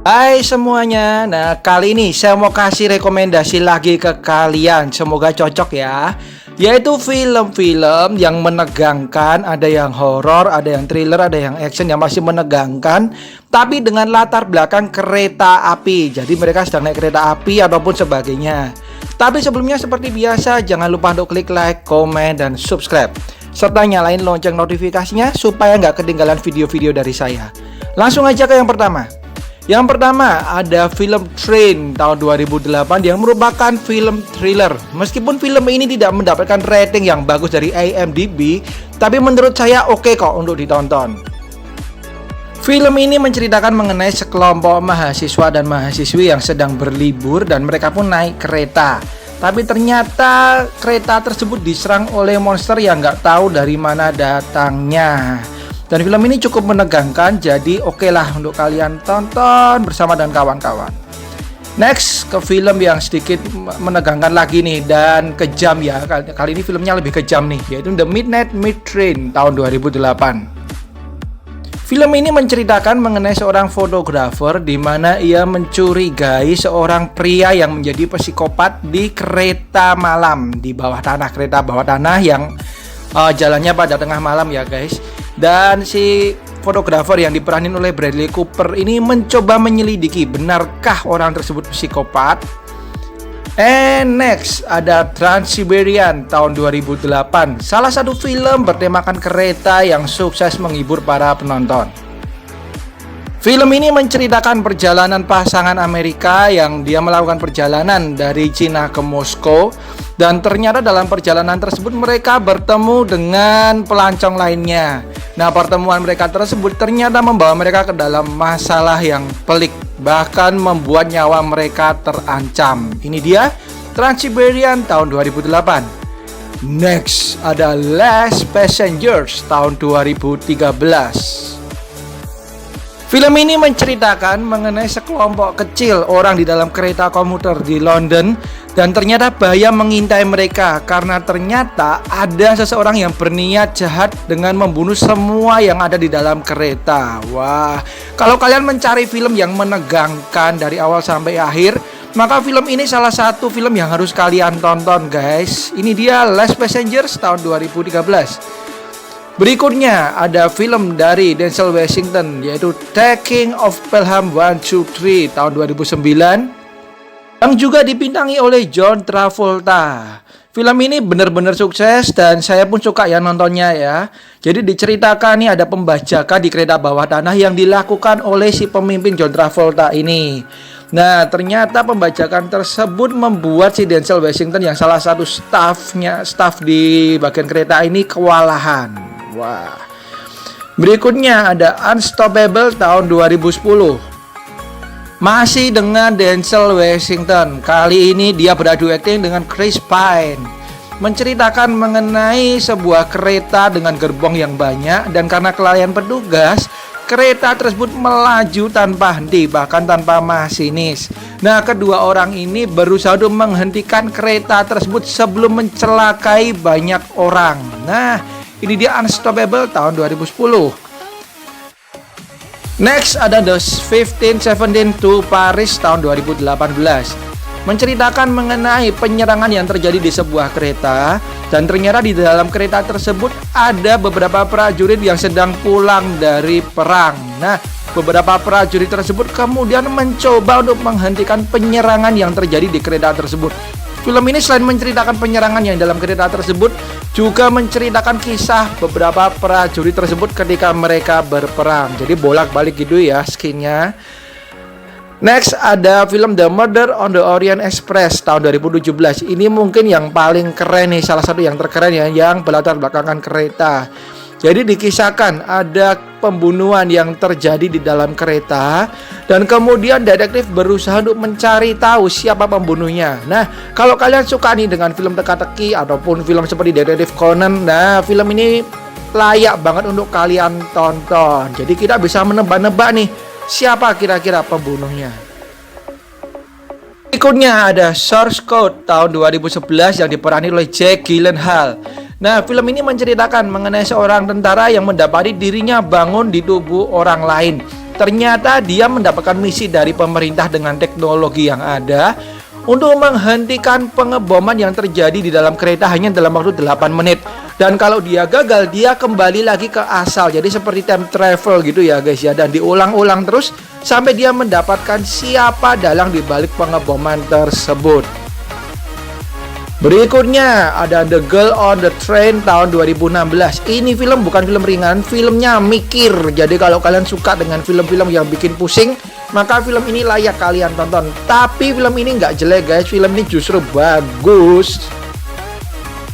Hai semuanya, nah kali ini saya mau kasih rekomendasi lagi ke kalian. Semoga cocok ya. Yaitu film-film yang menegangkan, ada yang horor, ada yang thriller, ada yang action yang masih menegangkan, tapi dengan latar belakang kereta api. Jadi mereka sedang naik kereta api ataupun sebagainya. Tapi sebelumnya seperti biasa, jangan lupa untuk klik like, komen, dan subscribe, serta nyalain lonceng notifikasinya supaya nggak ketinggalan video-video dari saya. Langsung aja ke yang pertama. Yang pertama ada film Train tahun 2008 yang merupakan film thriller. Meskipun film ini tidak mendapatkan rating yang bagus dari IMDb, tapi menurut saya oke kok untuk ditonton. Film ini menceritakan mengenai sekelompok mahasiswa dan mahasiswi yang sedang berlibur dan mereka pun naik kereta. Tapi ternyata kereta tersebut diserang oleh monster yang nggak tahu dari mana datangnya. Dan film ini cukup menegangkan, jadi oke lah untuk kalian tonton bersama dengan kawan-kawan. Next, ke film yang sedikit menegangkan lagi nih dan kejam ya. Kali ini filmnya lebih kejam nih, yaitu The Midnight Meat Train tahun 2008. Film ini menceritakan mengenai seorang fotografer di mana ia mencurigai seorang pria yang menjadi psikopat di kereta malam di bawah tanah, kereta bawah tanah yang jalannya pada tengah malam ya guys. Dan si fotografer yang diperanin oleh Bradley Cooper ini mencoba menyelidiki benarkah orang tersebut psikopat. And next ada Trans-Siberian tahun 2008, salah satu film bertemakan kereta yang sukses menghibur para penonton. Film ini menceritakan perjalanan pasangan Amerika yang dia melakukan perjalanan dari Cina ke Moskow. Dan ternyata dalam perjalanan tersebut mereka bertemu dengan pelancong lainnya. Nah, pertemuan mereka tersebut ternyata membawa mereka ke dalam masalah yang pelik, bahkan membuat nyawa mereka terancam. Ini dia Trans-Siberian tahun 2008. Next ada Last Passengers tahun 2013. Film ini menceritakan mengenai sekelompok kecil orang di dalam kereta komuter di London dan ternyata bahaya mengintai mereka karena ternyata ada seseorang yang berniat jahat dengan membunuh semua yang ada di dalam kereta. Wah, kalau kalian mencari film yang menegangkan dari awal sampai akhir, maka film ini salah satu film yang harus kalian tonton guys. Ini dia Last Passengers tahun 2013. Berikutnya ada film dari Denzel Washington yaitu Taking of Pelham 1, 2, 3 tahun 2009 yang juga dibintangi oleh John Travolta. Film ini benar-benar sukses dan saya pun suka ya nontonnya ya. Jadi diceritakan nih ada pembajakan di kereta bawah tanah yang dilakukan oleh si pemimpin John Travolta ini. Nah, ternyata pembajakan tersebut membuat si Denzel Washington yang salah satu staff di bagian kereta ini kewalahan. Wah. Berikutnya ada Unstoppable tahun 2010. Masih dengan Denzel Washington. Kali ini dia beradu akting dengan Chris Pine. Menceritakan mengenai sebuah kereta dengan gerbong yang banyak dan karena kelalaian petugas, kereta tersebut melaju tanpa henti, bahkan tanpa masinis. Nah, kedua orang ini berusaha untuk menghentikan kereta tersebut sebelum mencelakai banyak orang. Nah, ini dia Unstoppable tahun 2010. Next ada The 1517 to Paris tahun 2018. Menceritakan mengenai penyerangan yang terjadi di sebuah kereta. Dan ternyata di dalam kereta tersebut ada beberapa prajurit yang sedang pulang dari perang. Nah, beberapa prajurit tersebut kemudian mencoba untuk menghentikan penyerangan yang terjadi di kereta tersebut. Film ini selain menceritakan penyerangan yang dalam kereta tersebut, juga menceritakan kisah beberapa prajurit tersebut ketika mereka berperang. Jadi bolak-balik gitu ya skinnya. Next ada film The Murder on the Orient Express tahun 2017. Ini mungkin yang paling keren nih, salah satu yang terkeren ya, yang berlatar belakangan kereta. Jadi dikisahkan ada pembunuhan yang terjadi di dalam kereta dan kemudian detektif berusaha untuk mencari tahu siapa pembunuhnya. Nah, kalau kalian suka nih dengan film teka-teki ataupun film seperti Detektif Conan, nah film ini layak banget untuk kalian tonton. Jadi kita bisa menebak-nebak nih siapa kira-kira pembunuhnya. Berikutnya ada Source Code tahun 2011 yang diperani oleh Jake Gyllenhaal. Nah, film ini menceritakan mengenai seorang tentara yang mendapati dirinya bangun di tubuh orang lain. Ternyata dia mendapatkan misi dari pemerintah dengan teknologi yang ada untuk menghentikan pengeboman yang terjadi di dalam kereta hanya dalam waktu 8 menit. Dan kalau dia gagal, dia kembali lagi ke asal. Jadi seperti time travel gitu ya guys ya. Dan diulang-ulang terus sampai dia mendapatkan siapa dalang di balik pengeboman tersebut. Berikutnya ada The Girl on the Train tahun 2016. Ini film bukan film ringan, filmnya mikir. Jadi kalau kalian suka dengan film-film yang bikin pusing, maka film ini layak kalian tonton. Tapi film ini nggak jelek guys, film ini justru bagus.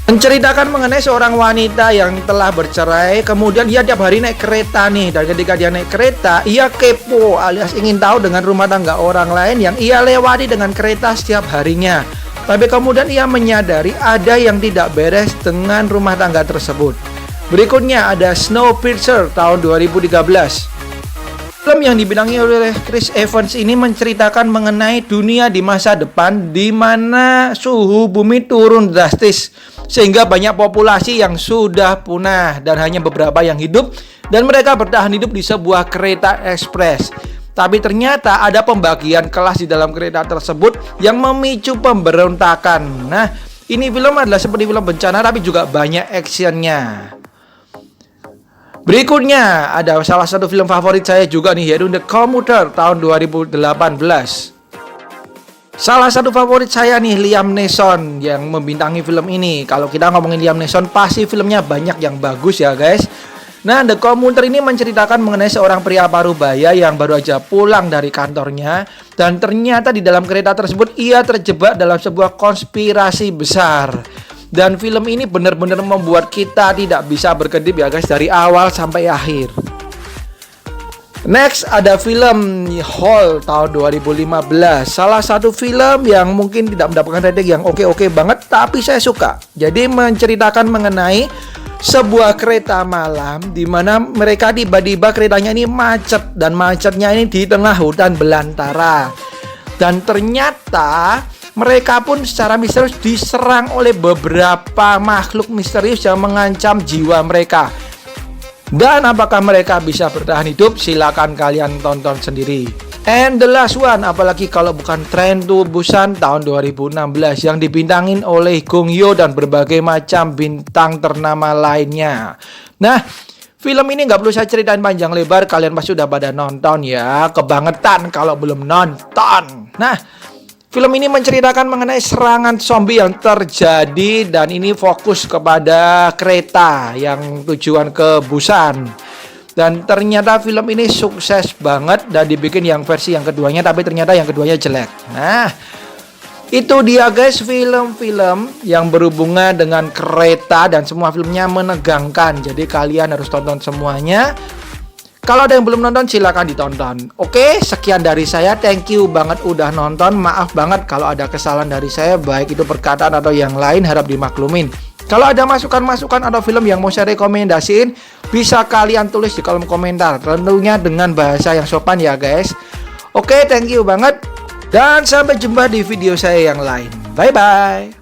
Menceritakan mengenai seorang wanita yang telah bercerai, kemudian ia tiap hari naik kereta nih. Dan ketika dia naik kereta, ia kepo alias ingin tahu dengan rumah tangga orang lain yang ia lewati dengan kereta setiap harinya. Tapi kemudian ia menyadari ada yang tidak beres dengan rumah tangga tersebut. Berikutnya ada Snowpiercer tahun 2013. Film yang dibintangi oleh Chris Evans ini menceritakan mengenai dunia di masa depan di mana suhu bumi turun drastis sehingga banyak populasi yang sudah punah dan hanya beberapa yang hidup dan mereka bertahan hidup di sebuah kereta ekspres. Tapi ternyata ada pembagian kelas di dalam kereta tersebut yang memicu pemberontakan. Nah, ini film adalah seperti film bencana tapi juga banyak actionnya. Berikutnya ada salah satu film favorit saya juga nih, yaitu The Commuter tahun 2018. Salah satu favorit saya nih Liam Neeson yang membintangi film ini. Kalau kita ngomongin Liam Neeson pasti filmnya banyak yang bagus ya guys. Nah, The Commuter ini menceritakan mengenai seorang pria parubaya yang baru aja pulang dari kantornya. Dan ternyata di dalam kereta tersebut ia terjebak dalam sebuah konspirasi besar. Dan film ini benar-benar membuat kita tidak bisa berkedip ya guys, dari awal sampai akhir. Next ada film Hall tahun 2015. Salah satu film yang mungkin tidak mendapatkan rating yang oke-oke banget, tapi saya suka. Jadi menceritakan mengenai sebuah kereta malam di mana mereka tiba-tiba keretanya ini macet, dan macetnya ini di tengah hutan belantara. Dan ternyata mereka pun secara misterius diserang oleh beberapa makhluk misterius yang mengancam jiwa mereka. Dan apakah mereka bisa bertahan hidup? Silakan kalian tonton sendiri. And the last one, apalagi kalau bukan Train to Busan tahun 2016 yang dibintangin oleh Gong Yoo dan berbagai macam bintang ternama lainnya. Nah, film ini nggak perlu saya ceritain panjang lebar, kalian pasti udah pada nonton ya. Kebangetan kalau belum nonton. Nah, film ini menceritakan mengenai serangan zombie yang terjadi dan ini fokus kepada kereta yang tujuan ke Busan. Dan ternyata film ini sukses banget dan dibikin yang versi yang keduanya, tapi ternyata yang keduanya jelek. Nah, itu dia guys film-film yang berhubungan dengan kereta dan semua filmnya menegangkan. Jadi kalian harus tonton semuanya. Kalau ada yang belum nonton silakan ditonton. Oke, sekian dari saya. Thank you banget udah nonton. Maaf banget kalau ada kesalahan dari saya, baik itu perkataan atau yang lain, harap dimaklumin. Kalau ada masukan-masukan atau film yang mau saya rekomendasiin, bisa kalian tulis di kolom komentar. Tentunya dengan bahasa yang sopan ya guys. Oke, thank you banget. Dan sampai jumpa di video saya yang lain. Bye-bye.